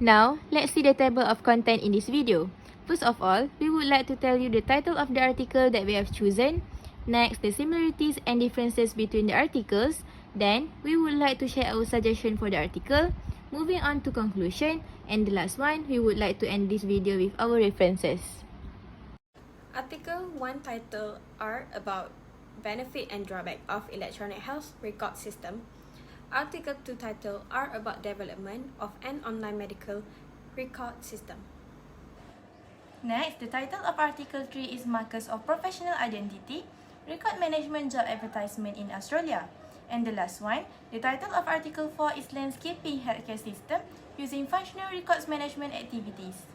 Now, let's see the table of content in this video. First of all, we would like to tell you the title of the article that we have chosen. Next, the similarities and differences between the articles. Then, we would like to share our suggestion for the article. Moving on to conclusion. And the last one, we would like to end this video with our references. Article 1 title are about benefit and drawback of electronic health record system. Article 2 title are about development of an online medical record system. Next, the title of Article 3 is Markers of Professional Identity, Record Management Job Advertisement in Australia. And the last one, the title of Article 4 is Landscaping Healthcare System using Functional Records Management Activities.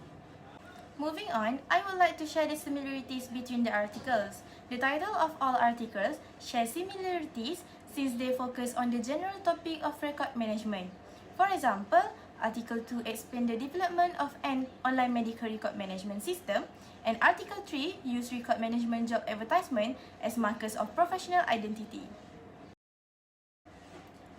Moving on, I would like to share the similarities between the articles. The title of all articles share similarities since they focus on the general topic of record management. For example, Article 2 explains the development of an online medical record management system, and Article 3 use record management job advertisement as markers of professional identity.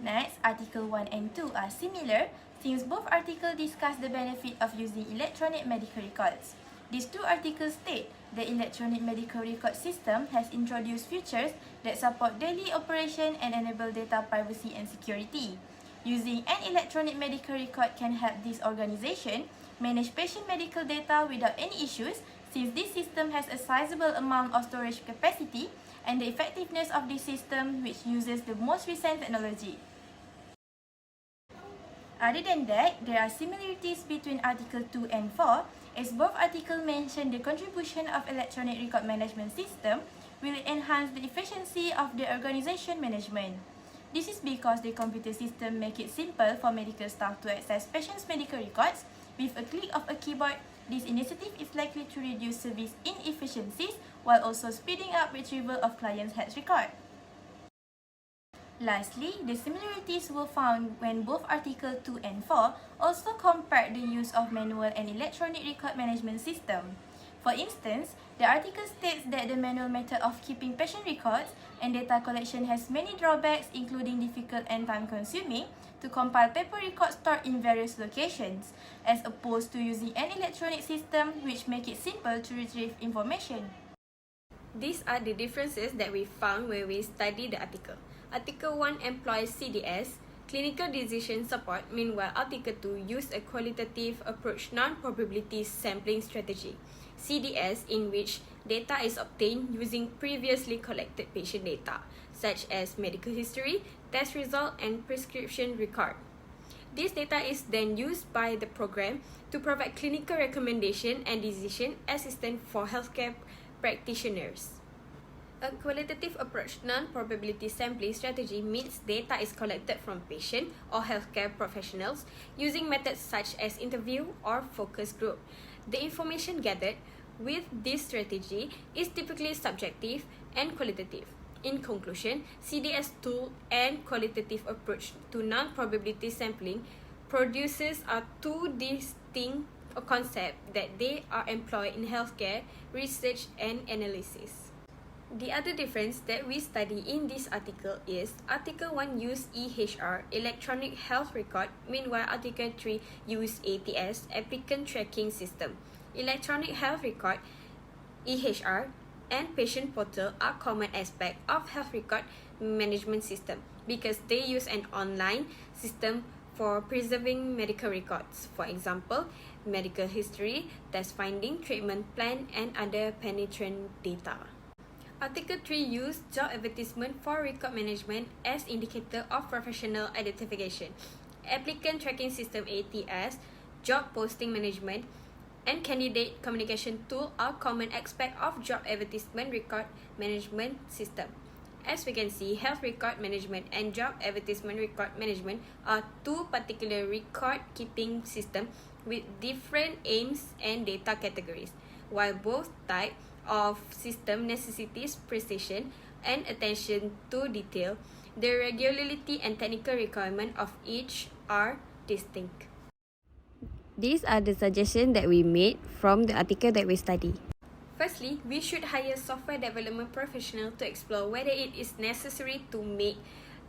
Next, Article 1 and 2 are similar since both articles discuss the benefit of using electronic medical records. These two articles state the electronic medical record system has introduced features that support daily operation and enable data privacy and security. Using an electronic medical record can help this organization manage patient medical data without any issues since this system has a sizable amount of storage capacity and the effectiveness of this system which uses the most recent technology. Other than that, there are similarities between Article 2 and 4 as both articles mention the contribution of electronic record management system will enhance the efficiency of the organization management. This is because the computer system make it simple for medical staff to access patients' medical records with a click of a keyboard. This initiative is likely to reduce service inefficiencies while also speeding up retrieval of clients' health record. Lastly, the similarities were found when both Article 2 and 4 also compared the use of manual and electronic record management system. For instance, the article states that the manual method of keeping patient records and data collection has many drawbacks including difficult and time-consuming to compile paper records stored in various locations, as opposed to using an electronic system which make it simple to retrieve information. These are the differences that we found when we studied the article. Article 1 employs CDS, clinical decision support, meanwhile Article 2 used a qualitative approach non-probability sampling strategy, CDS, in which data is obtained using previously collected patient data, such as medical history, test result, and prescription record. This data is then used by the program to provide clinical recommendation and decision assistance for healthcare practitioners. A qualitative approach non-probability sampling strategy means data is collected from patient or healthcare professionals using methods such as interview or focus group. The information gathered with this strategy is typically subjective and qualitative. In conclusion, CDS tool and qualitative approach to non-probability sampling produces are two distinct concepts that they are employed in healthcare research and analysis. The other difference that we study in this article is Article 1 use EHR, Electronic Health Record, meanwhile Article 3 use ATS, Applicant Tracking System. Electronic Health Record, EHR, and Patient Portal are common aspects of health record management system because they use an online system for preserving medical records, for example, medical history, test finding, treatment plan, and other penetrant data. Article 3 use job advertisement for record management as indicator of professional identification. Applicant tracking system ATS, job posting management, and candidate communication tool are common aspects of job advertisement record management system. As we can see, health record management and job advertisement record management are two particular record-keeping systems with different aims and data categories. While both types of system necessitates precision and attention to detail, the regularity and technical requirement of each are distinct. These are the suggestions that we made from the article that we study. Firstly, we should hire software development professional to explore whether it is necessary to make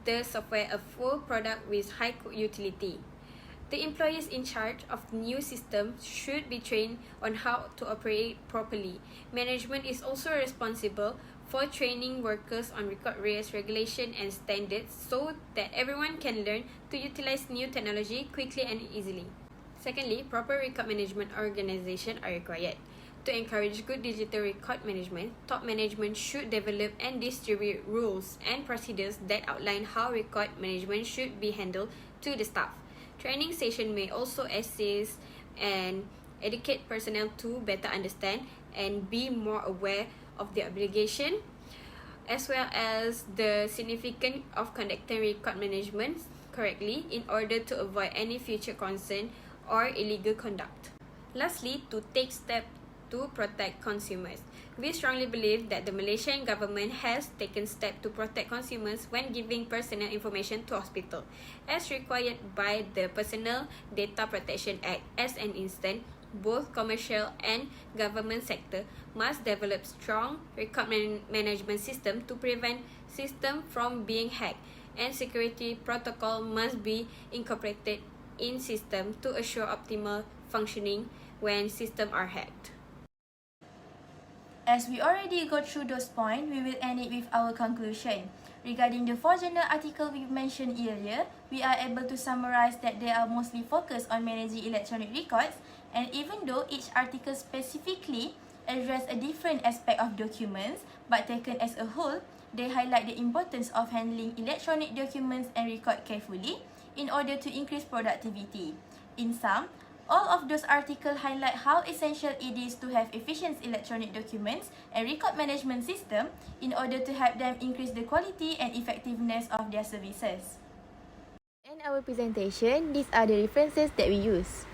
the software a full product with high utility. The employees in charge of the new system should be trained on how to operate properly. Management is also responsible for training workers on record rates, regulation and standards so that everyone can learn to utilize new technology quickly and easily. Secondly, proper record management organization are required. To encourage good digital record management, top management should develop and distribute rules and procedures that outline how record management should be handled to the staff. Training session may also assist and educate personnel to better understand and be more aware of their obligation, as well as the significance of conducting record management correctly in order to avoid any future concern or illegal conduct. Lastly, to take steps to protect consumers. We strongly believe that the Malaysian government has taken steps to protect consumers when giving personal information to hospital. As required by the Personal Data Protection Act, as an instance, both commercial and government sector must develop strong record management system to prevent system from being hacked, and security protocol must be incorporated in system to assure optimal functioning when systems are hacked. As we already got through those points, we will end it with our conclusion. Regarding the 4 journal article we mentioned earlier, we are able to summarize that they are mostly focused on managing electronic records, and even though each article specifically address a different aspect of documents, but taken as a whole, they highlight the importance of handling electronic documents and record carefully in order to increase productivity. In sum, all of those articles highlight how essential it is to have efficient electronic documents and record management system in order to help them increase the quality and effectiveness of their services. In our presentation, these are the references that we use.